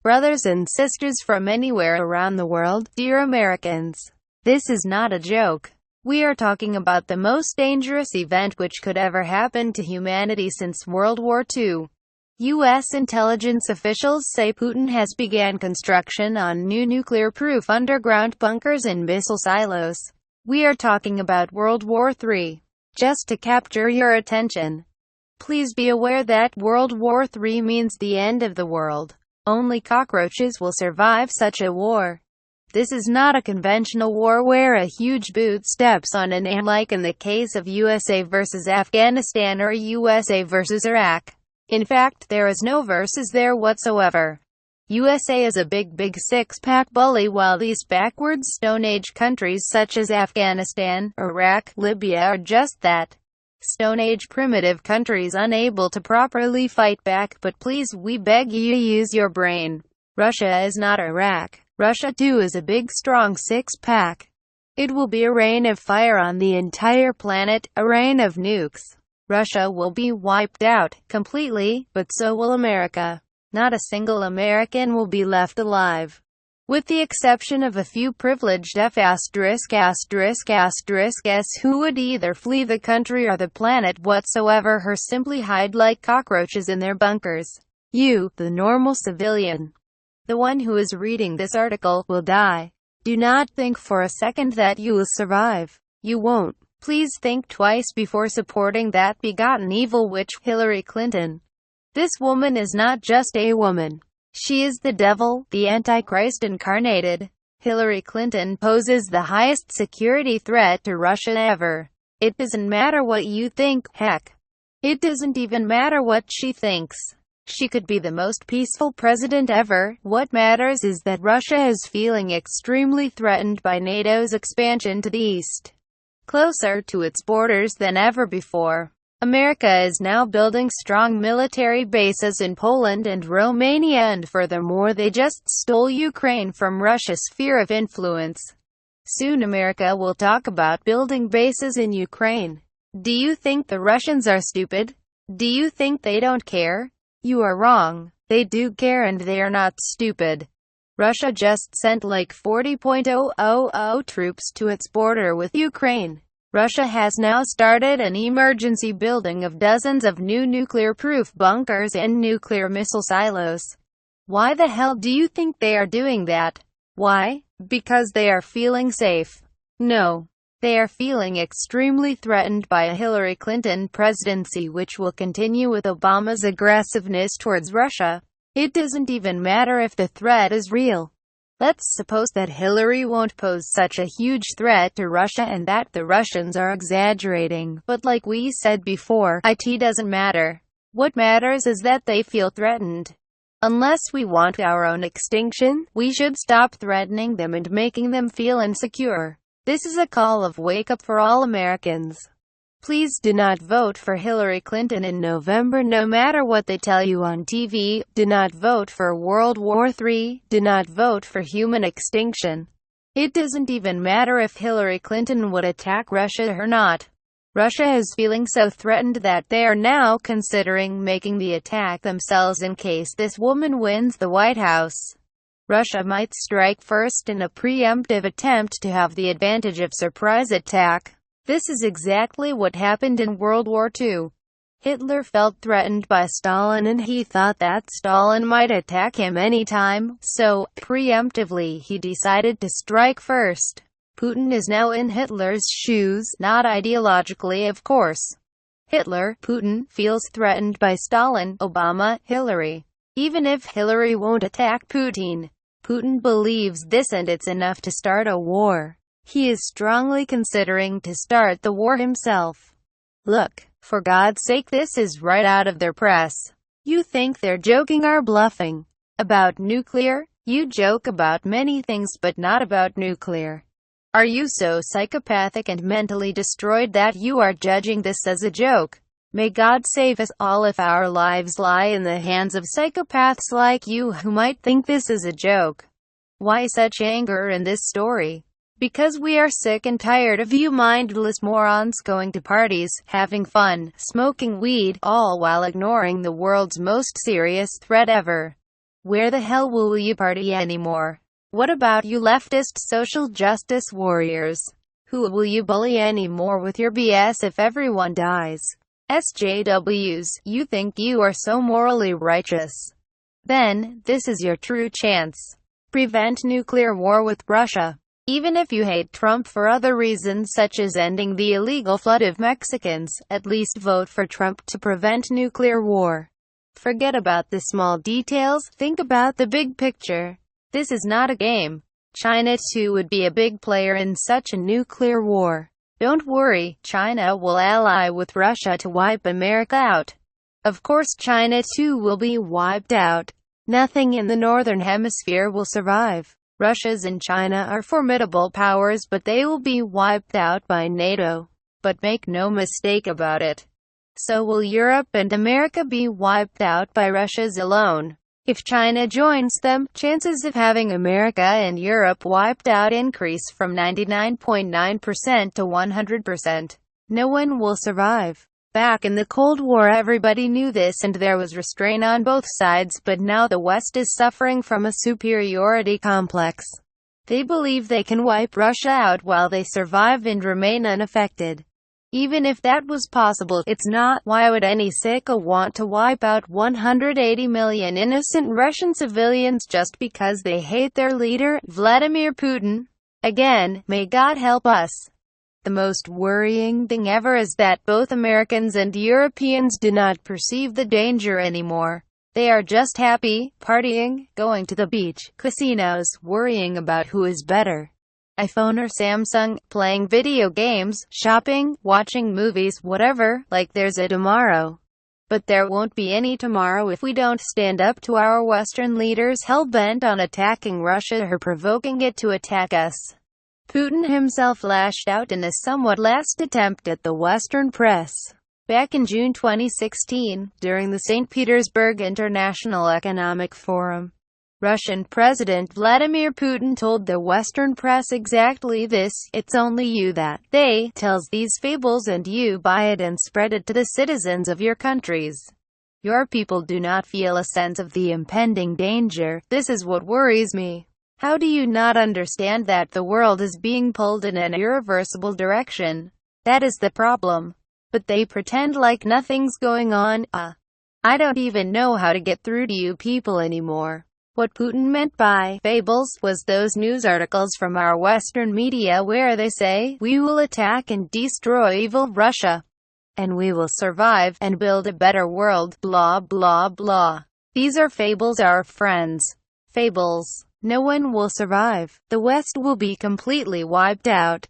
Brothers and sisters from anywhere around the world, dear Americans, this is not a joke. We are talking about the most dangerous event which could ever happen to humanity since World War II. U.S. intelligence officials say Putin has begun construction on new nuclear-proof underground bunkers and missile silos. We are talking about World War III. Just to capture your attention, please be aware that World War III means the end of the world. Only cockroaches will survive such a war. This is not a conventional war where a huge boot steps on an ant like in the case of USA versus Afghanistan or USA versus Iraq. In fact, there is no versus there whatsoever. USA is a big six-pack bully, while these backwards Stone Age countries such as Afghanistan, Iraq, Libya are just that. Stone Age primitive countries unable to properly fight back. But please, we beg you, use your brain. Russia is not Iraq. Russia too is a big strong six-pack. It will be a rain of fire on the entire planet, a rain of nukes. Russia will be wiped out completely, but so will America. Not a single American will be left alive, with the exception of a few privileged F***s who would either flee the country or the planet whatsoever, or simply hide like cockroaches in their bunkers. You, the normal civilian, the one who is reading this article, will die. Do not think for a second that you will survive. You won't. Please think twice before supporting that begotten evil witch, Hillary Clinton. This woman is not just a woman. She is the devil, the Antichrist incarnated. Hillary Clinton poses the highest security threat to Russia ever. It doesn't matter what you think, heck. It doesn't even matter what she thinks. She could be the most peaceful president ever. What matters is that Russia is feeling extremely threatened by NATO's expansion to the east, closer to its borders than ever before. America is now building strong military bases in Poland and Romania, and furthermore they just stole Ukraine from Russia's sphere of influence. Soon America will talk about building bases in Ukraine. Do you think the Russians are stupid? Do you think they don't care? You are wrong. They do care, and they are not stupid. Russia just sent like 40,000 troops to its border with Ukraine. Russia has now started an emergency building of dozens of new nuclear-proof bunkers and nuclear missile silos. Why the hell do you think they are doing that? Why? Because they are feeling safe? No. They are feeling extremely threatened by a Hillary Clinton presidency which will continue with Obama's aggressiveness towards Russia. It doesn't even matter if the threat is real. Let's suppose that Hillary won't pose such a huge threat to Russia and that the Russians are exaggerating. But like we said before, it doesn't matter. What matters is that they feel threatened. Unless we want our own extinction, we should stop threatening them and making them feel insecure. This is a call of wake up for all Americans. Please do not vote for Hillary Clinton in November, no matter what they tell you on TV. Do not vote for World War III. Do not vote for human extinction. It doesn't even matter if Hillary Clinton would attack Russia or not. Russia is feeling so threatened that they are now considering making the attack themselves in case this woman wins the White House. Russia might strike first in a preemptive attempt to have the advantage of surprise attack. This is exactly what happened in World War II. Hitler felt threatened by Stalin and he thought that Stalin might attack him anytime, so, preemptively he decided to strike first. Putin is now in Hitler's shoes, not ideologically of course. Hitler, Putin, feels threatened by Stalin, Obama, Hillary. Even if Hillary won't attack Putin, Putin believes this and it's enough to start a war. He is strongly considering to start the war himself. Look, for God's sake, this is right out of their press. You think they're joking or bluffing? About nuclear? You joke about many things but not about nuclear. Are you so psychopathic and mentally destroyed that you are judging this as a joke? May God save us all if our lives lie in the hands of psychopaths like you who might think this is a joke. Why such anger in this story? Because we are sick and tired of you mindless morons going to parties, having fun, smoking weed, all while ignoring the world's most serious threat ever. Where the hell will you party anymore? What about you leftist social justice warriors? Who will you bully anymore with your BS if everyone dies? SJWs, you think you are so morally righteous? Then, this is your true chance. Prevent nuclear war with Russia. Even if you hate Trump for other reasons such as ending the illegal flood of Mexicans, at least vote for Trump to prevent nuclear war. Forget about the small details, think about the big picture. This is not a game. China too would be a big player in such a nuclear war. Don't worry, China will ally with Russia to wipe America out. Of course China too will be wiped out. Nothing in the Northern Hemisphere will survive. Russia and China are formidable powers, but they will be wiped out by NATO. But make no mistake about it. So will Europe and America be wiped out by Russia alone. If China joins them, chances of having America and Europe wiped out increase from 99.9% to 100%. No one will survive. Back in the Cold War everybody knew this and there was restraint on both sides, but now the West is suffering from a superiority complex. They believe they can wipe Russia out while they survive and remain unaffected. Even if that was possible, it's not. Why would any sicko want to wipe out 180 million innocent Russian civilians just because they hate their leader, Vladimir Putin? Again, may God help us. The most worrying thing ever is that both Americans and Europeans do not perceive the danger anymore. They are just happy, partying, going to the beach, casinos, worrying about who is better, iPhone or Samsung, playing video games, shopping, watching movies, whatever, like there's a tomorrow. But there won't be any tomorrow if we don't stand up to our Western leaders hell-bent on attacking Russia or provoking it to attack us. Putin himself lashed out in a somewhat last attempt at the Western press. Back in June 2016, during the St. Petersburg International Economic Forum, Russian President Vladimir Putin told the Western press exactly this: "It's only you that they tells these fables and you buy it and spread it to the citizens of your countries. Your people do not feel a sense of the impending danger. This is what worries me. How do you not understand that the world is being pulled in an irreversible direction? That is the problem. But they pretend like nothing's going on. I don't even know how to get through to you people anymore." What Putin meant by fables was those news articles from our Western media where they say, "We will attack and destroy evil Russia. And we will survive and build a better world, blah blah blah." These are fables, our friends. Fables. No one will survive. The West will be completely wiped out.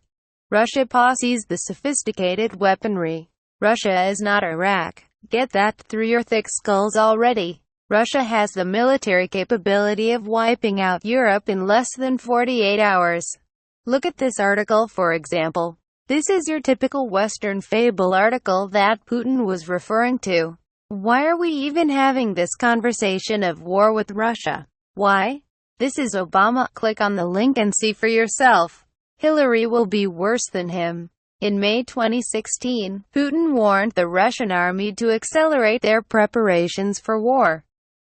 Russia possesses the sophisticated weaponry. Russia is not Iraq. Get that through your thick skulls already. Russia has the military capability of wiping out Europe in less than 48 hours. Look at this article for example. This is your typical Western fable article that Putin was referring to. Why are we even having this conversation of war with Russia? Why? This is Obama. Click on the link and see for yourself. Hillary will be worse than him. In May 2016, Putin warned the Russian army to accelerate their preparations for war.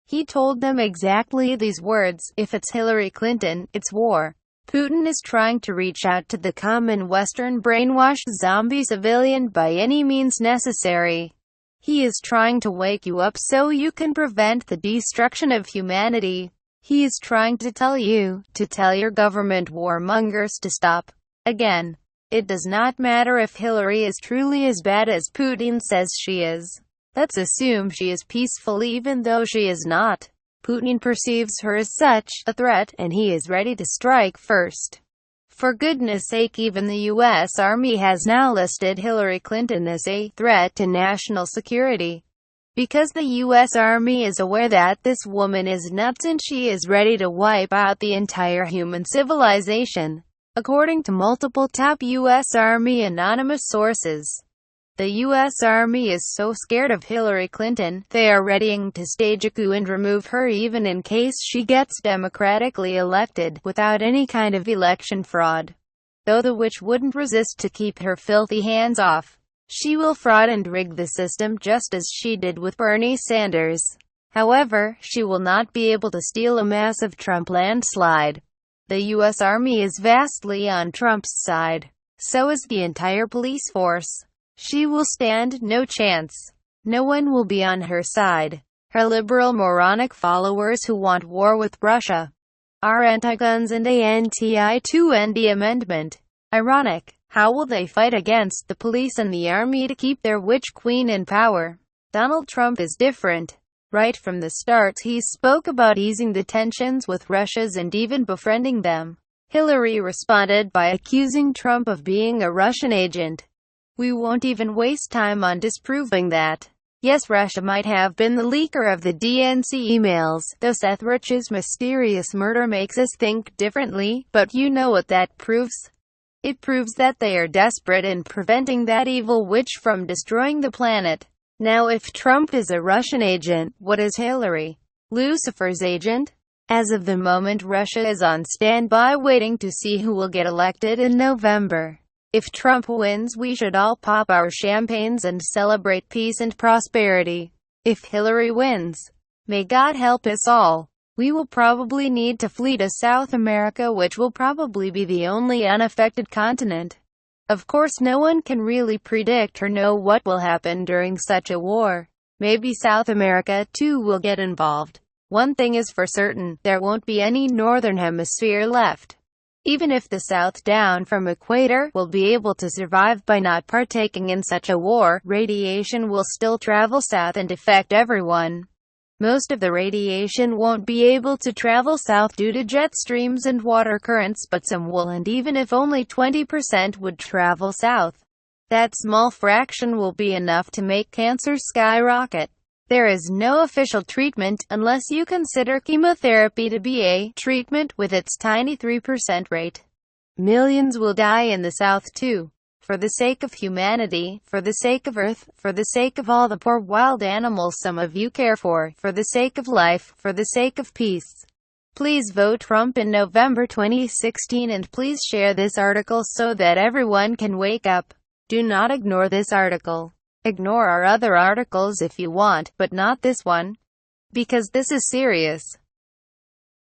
He told them exactly these words: "If it's Hillary Clinton, it's war." Putin is trying to reach out to the common Western brainwashed zombie civilian by any means necessary. He is trying to wake you up so you can prevent the destruction of humanity. He is trying to tell you, to tell your government warmongers to stop. Again, it does not matter if Hillary is truly as bad as Putin says she is. Let's assume she is peaceful even though she is not. Putin perceives her as such a threat, and he is ready to strike first. For goodness sake, even the U.S. Army has now listed Hillary Clinton as a threat to national security. Because the U.S. Army is aware that this woman is nuts and she is ready to wipe out the entire human civilization. According to multiple top U.S. Army anonymous sources, the U.S. Army is so scared of Hillary Clinton, they are readying to stage a coup and remove her even in case she gets democratically elected, without any kind of election fraud. Though the witch wouldn't resist to keep her filthy hands off. She will fraud and rig the system just as she did with Bernie Sanders. However, she will not be able to steal a massive Trump landslide. The U.S. Army is vastly on Trump's side. So is the entire police force. She will stand no chance. No one will be on her side. Her liberal moronic followers who want war with Russia are anti-guns and anti-2 the amendment. Ironic. How will they fight against the police and the army to keep their witch queen in power? Donald Trump is different. Right from the start he spoke about easing the tensions with Russians and even befriending them. Hillary responded by accusing Trump of being a Russian agent. We won't even waste time on disproving that. Yes, Russia might have been the leaker of the DNC emails, though Seth Rich's mysterious murder makes us think differently, but you know what that proves? It proves that they are desperate in preventing that evil witch from destroying the planet. Now if Trump is a Russian agent, what is Hillary? Lucifer's agent? As of the moment, Russia is on standby waiting to see who will get elected in November. If Trump wins, we should all pop our champagnes and celebrate peace and prosperity. If Hillary wins, may God help us all. We will probably need to flee to South America, which will probably be the only unaffected continent. Of course, no one can really predict or know what will happen during such a war. Maybe South America, too, will get involved. One thing is for certain, there won't be any Northern Hemisphere left. Even if the South down from equator will be able to survive by not partaking in such a war, radiation will still travel south and affect everyone. Most of the radiation won't be able to travel south due to jet streams and water currents, but some will, and even if only 20% would travel south, that small fraction will be enough to make cancer skyrocket. There is no official treatment, unless you consider chemotherapy to be a treatment, with its tiny 3% rate. Millions will die in the South too. For the sake of humanity, for the sake of Earth, for the sake of all the poor wild animals some of you care for the sake of life, for the sake of peace. Please vote Trump in November 2016 and please share this article so that everyone can wake up. Do not ignore this article. Ignore our other articles if you want, but not this one. Because this is serious.